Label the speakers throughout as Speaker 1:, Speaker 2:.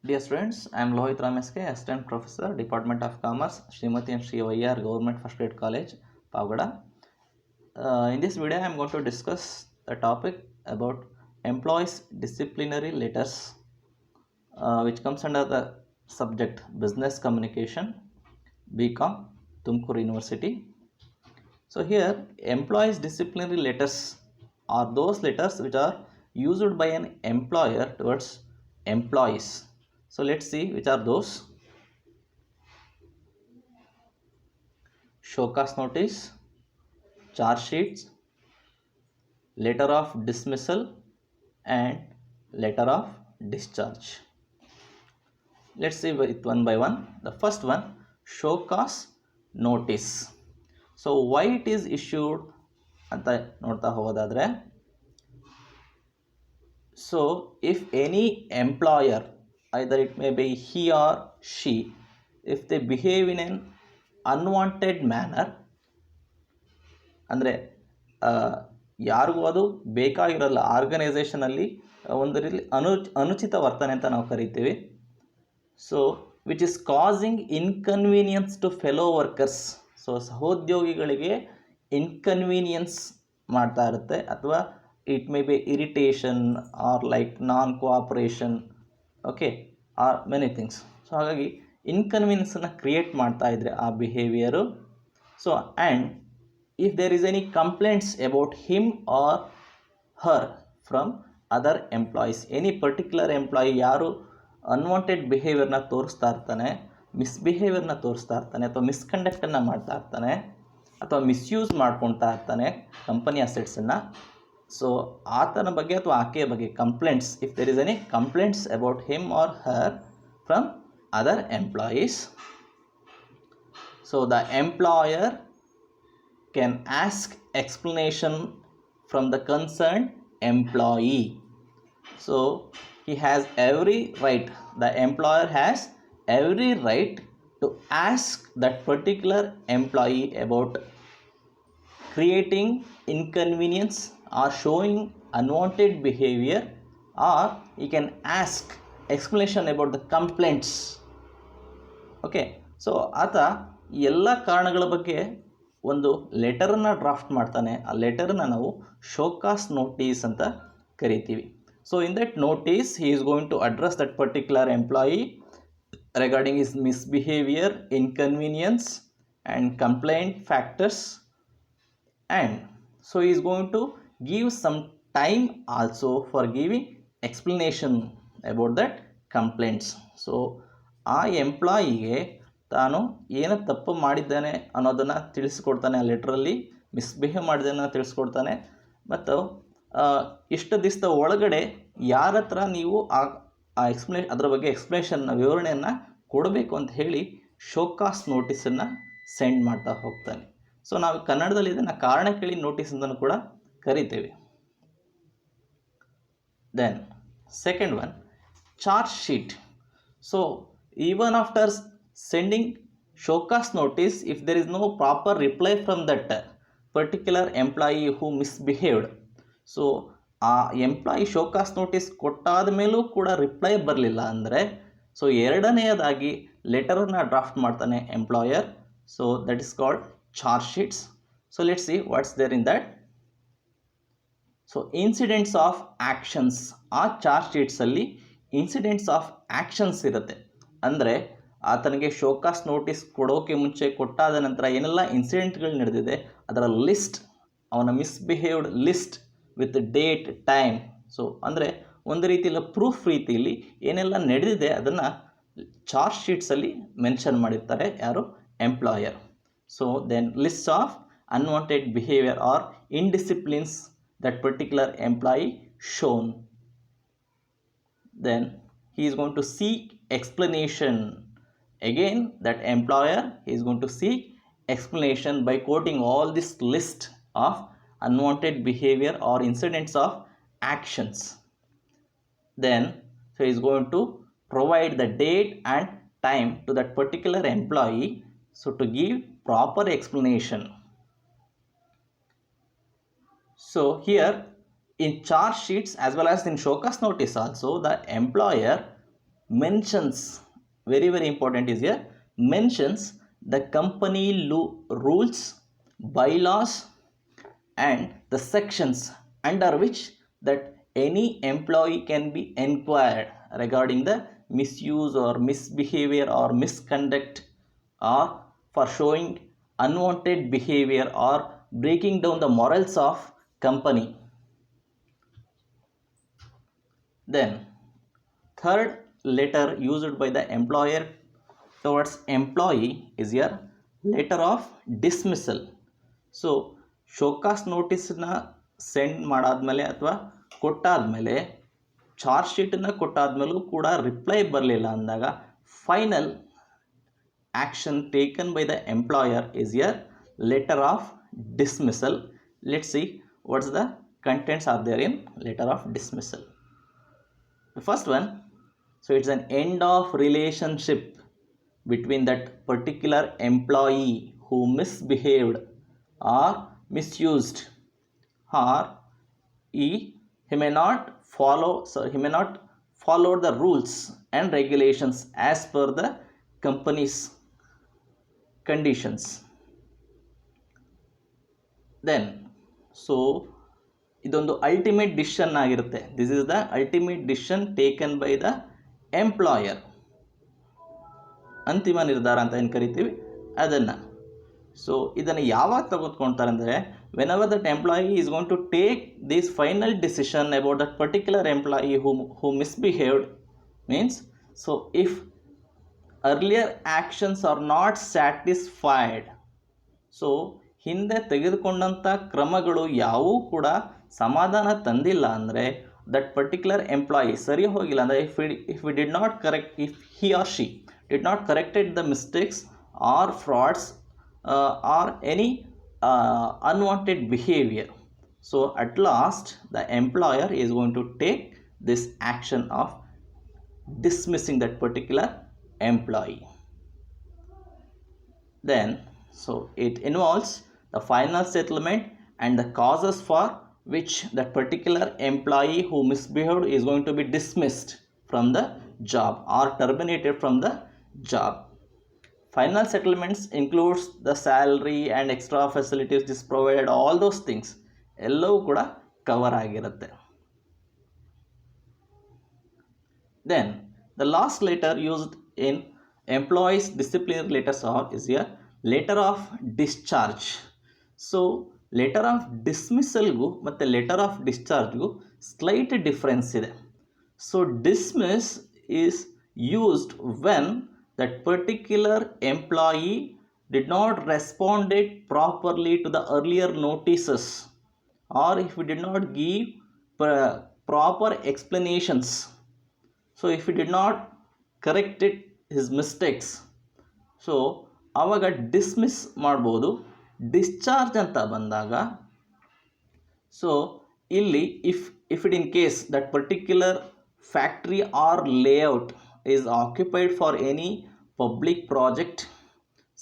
Speaker 1: Dear students, I am Lohit Rameske, Assistant Professor, Department of Commerce, Srimati and Sri Vayyar Government First Grade College, Pavgada. In this video, I am going to discuss the topic about employees' disciplinary letters, which comes under the subject Business Communication, BCom, Tumkur University. So here, employees' disciplinary letters are those letters which are used by an employer towards employees. So let's see which are those. Show cause notice, charge sheets, letter of dismissal and letter of discharge. Let's see it one by one. The first one, show cause notice. So why it is issued ಅಂತ ನೋಡ್ತಾ ಹೋಗೋದಾದ್ರೆ, so if any employer, either it may be he or she, if they behave in an unwanted manner, ಅಂದರೆ ಯಾರಿಗೂ ಅದು ಬೇಕಾಗಿರಲ್ಲ, ಆರ್ಗನೈಸೇಷನಲ್ಲಿ ಒಂದು ರೀತಿ ಅನುಚಿತ ವರ್ತನೆ ಅಂತ ನಾವು ಕರಿತೀವಿ. So which is causing inconvenience to fellow workers. So ಸಹೋದ್ಯೋಗಿಗಳಿಗೆ ಇನ್ಕನ್ವೀನಿಯನ್ಸ್ ಮಾಡ್ತಾ ಇರುತ್ತೆ, ಅಥವಾ it may be irritation or like non cooperation, okay, or many things. So ಹಾಗಾಗಿ ಇನ್ಕನ್ವೀನಿಯನ್ಸನ್ನು ಕ್ರಿಯೇಟ್ ಮಾಡ್ತಾ ಇದ್ರೆ ಆ behaviour. So and if there is any complaints about him or her from other employees, any particular employee ಯಾರು unwanted ಬಿಹೇವಿಯರ್ನ ತೋರಿಸ್ತಾ ಇರ್ತಾನೆ, ಮಿಸ್ಬಿಹೇವಿಯರ್ನ ತೋರಿಸ್ತಾ ಇರ್ತಾನೆ, ಅಥವಾ ಮಿಸ್ಕಂಡಕ್ಟನ್ನು ಮಾಡ್ತಾ ಇರ್ತಾನೆ, ಅಥವಾ ಮಿಸ್ಯೂಸ್ ಮಾಡ್ಕೊಳ್ತಾ ಇರ್ತಾನೆ ಕಂಪನಿ ಅಸೆಟ್ಸನ್ನು, ಸೊ ಆತನ ಬಗ್ಗೆ ಅಥವಾ ಆಕೆಯ ಬಗ್ಗೆ complaints, if there is any complaints about him or her from other employees, so the employer can ask explanation from the concerned employee. So he has every right, the employer has every right to ask that particular employee about creating inconvenience or showing unwanted behavior, or he can ask explanation about the complaints. Okay, so ಆತ ಎಲ್ಲ ಕಾರಣಗಳ ಬಗ್ಗೆ ಒಂದು ಲೆಟರನ್ನು draft ಮಾಡ್ತಾನೆ. ಆ ಲೆಟರನ್ನು ನಾವು show cause notice ಅಂತ ಕರಿತೀವಿ. So in that notice he is going to address that particular employee regarding his misbehaviour, inconvenience and complaint factors, and so he is going to give some time also for giving explanation about that complaints. So ಆ ಎಂಪ್ಲಾಯಿಗೆ ತಾನು ಏನು ತಪ್ಪು ಮಾಡಿದ್ದಾನೆ ಅನ್ನೋದನ್ನು ತಿಳಿಸ್ಕೊಡ್ತಾನೆ, ಆ ಲೆಟ್ರಲ್ಲಿ misbehave ಮಾಡಿದ್ದನ್ನು ತಿಳಿಸ್ಕೊಡ್ತಾನೆ, ಮತ್ತು ಇಷ್ಟು ದಿವಸದ ಒಳಗಡೆ ಯಾರ ಹತ್ರ ನೀವು ಅದರ ಬಗ್ಗೆ ಎಕ್ಸ್ಪ್ಲನೇಷನ್ನ ವಿವರಣೆಯನ್ನು ಕೊಡಬೇಕು ಅಂತ ಹೇಳಿ ಶೋಕಾಸ್ ನೋಟಿಸನ್ನು ಸೆಂಡ್ ಮಾಡ್ತಾ ಹೋಗ್ತಾನೆ. ಸೊ ನಾವು ಕನ್ನಡದಲ್ಲಿ ಇದನ್ನು ಕಾರಣ ಕೇಳಿ ನೋಟಿಸ್ ಅಂತಲೂ ಕೂಡ ಕರಿತೇವೆ. Then second one, charge sheet. So even after sending showcase notice, if there is no proper reply from that particular employee who misbehaved, so ಆ ಎಂಪ್ಲಾಯಿ ಶೋಕಾಸ್ ನೋಟಿಸ್ ಕೊಟ್ಟಾದ ಮೇಲೂ ಕೂಡ ರಿಪ್ಲೈ ಬರಲಿಲ್ಲ ಅಂದರೆ, ಸೊ ಎರಡನೆಯದಾಗಿ ಲೆಟರನ್ನು ಡ್ರಾಫ್ಟ್ ಮಾಡ್ತಾನೆ employer. So that is called charge sheets. So let's see what's there in that. So incidents of actions, ಆ ಚಾರ್ಜ್ ಶೀಟ್ಸಲ್ಲಿ ಇನ್ಸಿಡೆಂಟ್ಸ್ ಆಫ್ ಆ್ಯಕ್ಷನ್ಸ್ ಇರುತ್ತೆ. ಅಂದರೆ ಆತನಿಗೆ ಶೋಕಾಸ್ ನೋಟಿಸ್ ಕೊಡೋಕೆ ಮುಂಚೆ, ಕೊಟ್ಟಾದ ನಂತರ ಏನೆಲ್ಲ ಇನ್ಸಿಡೆಂಟ್ಗಳು ನಡೆದಿದೆ ಅದರ ಲಿಸ್ಟ್, ಅವನ misbehaved list with date, time. So ಅಂದರೆ ಒಂದು ರೀತಿಯಲ್ಲಿ ಪ್ರೂಫ್ ರೀತಿಯಲ್ಲಿ ಏನೆಲ್ಲ ನಡೆದಿದೆ ಅದನ್ನು ಚಾರ್ಜ್ ಶೀಟ್ಸಲ್ಲಿ ಮೆನ್ಷನ್ ಮಾಡಿರ್ತಾರೆ ಯಾರು, employer. So then list of unwanted behaviour or indisciplines that particular employee shown. Then he is going to seek explanation. Again, that employer is going to seek explanation by quoting all this list of unwanted behavior or incidents of actions. Then, so he is going to provide the date and time to that particular employee, so to give proper explanation. So here in charge sheets as well as in showcase notice also, the employer mentions, very very important is here, mentions the company rules, bylaws and the sections under which that any employee can be inquired regarding the misuse or misbehavior or misconduct, or for showing unwanted behavior or breaking down the morals of company. Then third letter used by the employer towards employee is your letter of dismissal. So show cause ನೋಟಿಸನ್ನ send ಮಾಡಾದ್ಮೇಲೆ ಅಥವಾ ಕೊಟ್ಟಾದ್ಮೇಲೆ charge ಶೀಟನ್ನು ಕೊಟ್ಟಾದ್ಮೇಲೂ ಕೂಡ reply ಬರಲಿಲ್ಲ ಅಂದಾಗ final action taken by the employer is your letter of dismissal. Let's see what's the contents are there in letter of dismissal. The first one, so it's an end of relationship between that particular employee who misbehaved or misused, or he may not follow the rules and regulations as per the company's conditions. Then so ಇದೊಂದು ultimate decision ಆಗಿರುತ್ತೆ. This is the ultimate decision taken by the employer. ಅಂತಿಮ ನಿರ್ಧಾರ ಅಂತ ಏನು ಕರಿತೀವಿ ಅದನ್ನು. So ಇದನ್ನು ಯಾವಾಗ ತೆಗೆದುಕೊಳ್ತಾರೆ ಅಂದರೆ, whenever that employee is going to take this final decision about that particular employee who misbehaved means, so if earlier actions are not satisfied, so ಹಿಂದೆ ತೆಗೆದುಕೊಂಡಂಥ ಕ್ರಮಗಳು ಯಾವುವು ಕೂಡ ಸಮಾಧಾನ ತಂದಿಲ್ಲ ಅಂದರೆ, ದಟ್ ಪರ್ಟಿಕ್ಯುಲರ್ ಎಂಪ್ಲಾಯಿ ಸರಿ ಹೋಗಿಲ್ಲ ಅಂದರೆ, if we did not correct, if he or she did not corrected the mistakes or frauds or any unwanted behaviour, so at last the employer is going to take this action of dismissing that particular employee. Then so it involves the final settlement and the causes for which that particular employee who misbehaved is going to be dismissed from the job or terminated from the job. Final settlements includes the salary and extra facilities this provided, all those things ಎಲ್ಲವೂ ಕೂಡ cover ಆಗಿರುತ್ತೆ. Then the last letter used in employees disciplinary letters is a letter of discharge. So letter of dismissal ಮತ್ತು letter of discharge slight difference ಇದೆ. So dismiss is used when that particular employee did not respond properly to the earlier notices, or if we did not give proper explanations. So if he did not correct his mistakes, so ಆವಾಗ dismiss ಮಾಡ್ಬೋದು. Discharge ಅಂತ ಬಂದಾಗ, so ಇಲ್ಲಿ if it in case that particular factory or layout is occupied for any public project,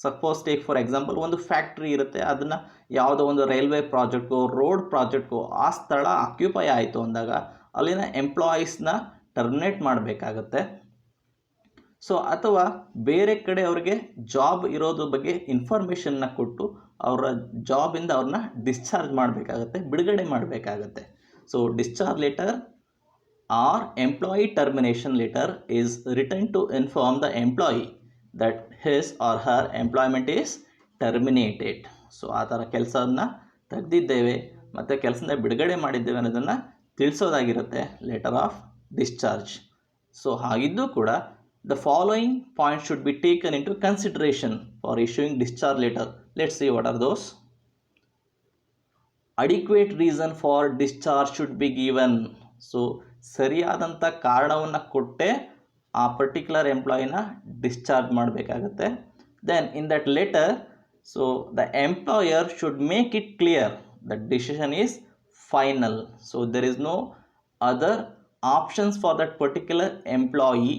Speaker 1: suppose take for example ಒಂದು factory ಇರುತ್ತೆ, ಅದನ್ನು ಯಾವುದೋ ಒಂದು ರೈಲ್ವೆ ಪ್ರಾಜೆಕ್ಟ್ಗೋ ರೋಡ್ ಪ್ರಾಜೆಕ್ಟ್ಗೋ ಆ ಸ್ಥಳ ಆಕ್ಯುಪೈ ಆಯಿತು ಅಂದಾಗ ಅಲ್ಲಿನ ಎಂಪ್ಲಾಯೀಸ್ನ ಟರ್ಮಿನೇಟ್ ಮಾಡಬೇಕಾಗತ್ತೆ. ಸೊ ಅಥವಾ ಬೇರೆ ಕಡೆ ಅವ್ರಿಗೆ ಜಾಬ್ ಇರೋದ್ರ ಬಗ್ಗೆ ಇನ್ಫಾರ್ಮೇಷನ್ನ ಕೊಟ್ಟು ಅವರ ಜಾಬಿಂದ ಅವ್ರನ್ನ ಡಿಸ್ಚಾರ್ಜ್ ಮಾಡಬೇಕಾಗತ್ತೆ, ಬಿಡುಗಡೆ ಮಾಡಬೇಕಾಗತ್ತೆ. So discharge letter or employee termination letter is written to inform the employee that his or her employment is terminated. So ಆ ಥರ ಕೆಲಸವನ್ನು ತೆಗೆದಿದ್ದೇವೆ ಮತ್ತು ಕೆಲಸದಿಂದ ಬಿಡುಗಡೆ ಮಾಡಿದ್ದೇವೆ ಅನ್ನೋದನ್ನು ತಿಳಿಸೋದಾಗಿರುತ್ತೆ ಲೆಟರ್ ಆಫ್ discharge. So ಹಾಗಿದ್ದು ಕೂಡ the following points should be taken into consideration for issuing discharge letter. Let's see what are those. Adequate reason for discharge should be given. So ಸರಿಯಾದಂಥ ಕಾರಣವನ್ನು ಕೊಟ್ಟೆ ಆ ಪರ್ಟಿಕ್ಯುಲರ್ ಎಂಪ್ಲಾಯಿನ ಡಿಸ್ಚಾರ್ಜ್ ಮಾಡಬೇಕಾಗತ್ತೆ. Then in that letter, so the employer should make it clear that decision is final. So there is no other options for that particular employee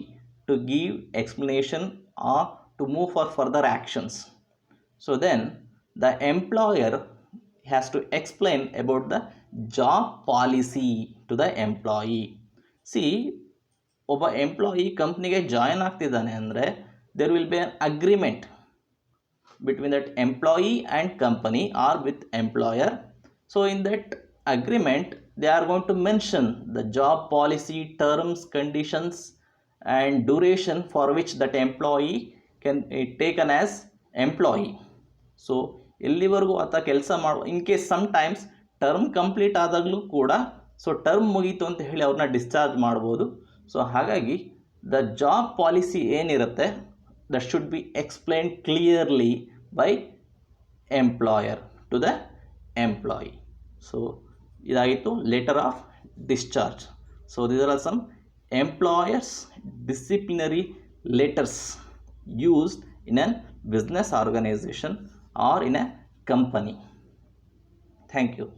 Speaker 1: to give explanation or to move for further actions. So then the employer has to explain about the job policy to the employee. See, ಒಬ್ಬ employee ಕಂಪ್ನಿಗೆ join ಆಗ್ತಿದ್ದಾನೆ ಅಂದರೆ there will be an agreement between that employee and company or with employer. So in that agreement they are going to mention the job policy, terms, conditions and duration for which that employee can be taken as employee. So ಎಲ್ಲಿವರೆಗೂ ಆತ ಕೆಲಸ ಮಾಡುವ, in case sometimes term complete ಆದಾಗಲೂ ಕೂಡ so term ಮುಗೀತು ಅಂತ ಹೇಳಿ ಅವ್ರನ್ನ ಡಿಸ್ಚಾರ್ಜ್ ಮಾಡ್ಬೋದು. ಸೊ ಹಾಗಾಗಿ ದ ಜಾಬ್ ಪಾಲಿಸಿ ಏನಿರುತ್ತೆ that should be explained clearly by employer to the employee. So ಇದಾಗಿತ್ತು letter of discharge. So these are some employers disciplinary letters used in a business organization or in a company. Thank you.